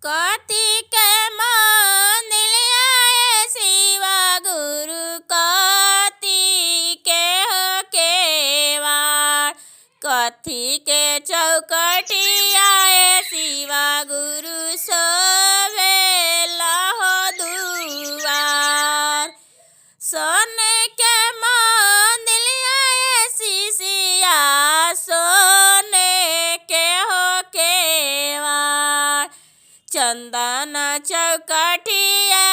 कार्तिक मंदिलिया शिवा गुरु कार्तिक केवाड़ कथी के चौकटिया शिवा गुरु सोवेला हो दुआर सोने के मंदिलिया शिशिया सोने के हो केवाड़ चंदन चौकटिया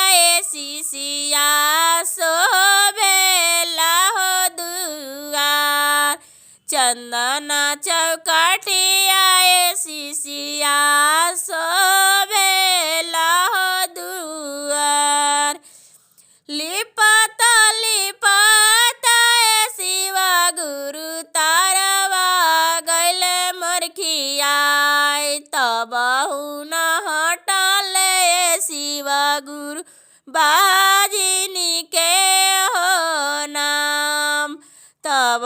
शिशिया सोवेला हो दुआर चंदन चौकटिया शिशिया सोवेला हो दुआर लिपत लिपत शिवा गुरु तारवा गैल मरखिया तब न हटल शिवा गुरु बाजिनी के हो नाम तब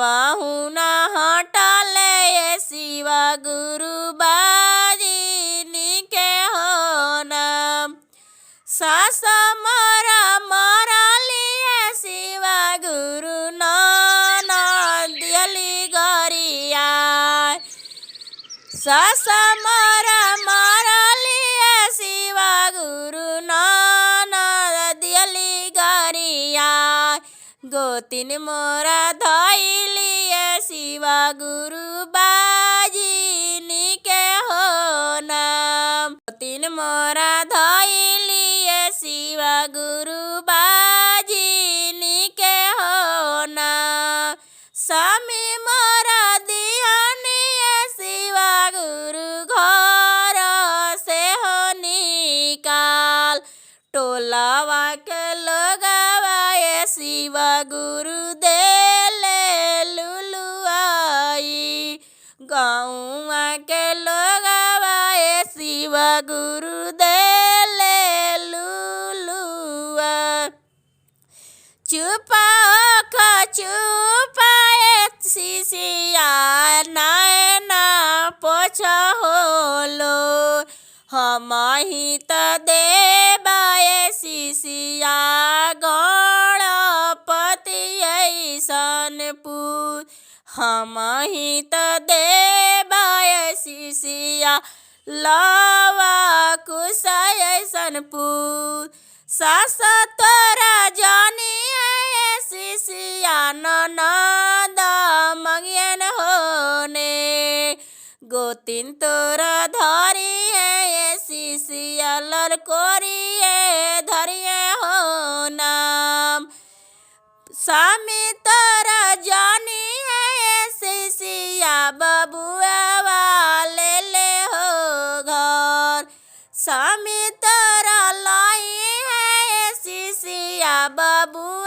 न हटल शिवा गुरु बाजिनी के हो नाम सास मरा मरलिए शिवा गुरु दियली गरिया सास मरा मरलिए शिवा गुरु दियली गरिया गोतिन मोरा धैलिए शिवा गुरु बाजिनी के हो नाम गोतिन मोरा धैलिए शिवा गुरु बाजिनी के हो नाम स्वामी मोरा दिहनिए शिवा गुरु घर से हो निकाल टोलावा के लोगवा शिवा गुरु देले लुलुआई गाँवा के लोगवा शिवा गुरु देले लुलुआ चुपा शिशिया नैना पोछ होलो हम ही त देवाय शिशिया गणपति ऐसन पूत हम ही त देवाय शिशिया लवा कुश ऐसन पूत सास तोरा जानी शिशिया ननद मंगियन होने गोतिन तोरा धरी शिशिया लड़कोरिए धरिए हो नाम स्वामी तोरा जानी शिशिया बबुआ वाले ले हो घर स्वामी तोरा लाई शिशिया बबुआ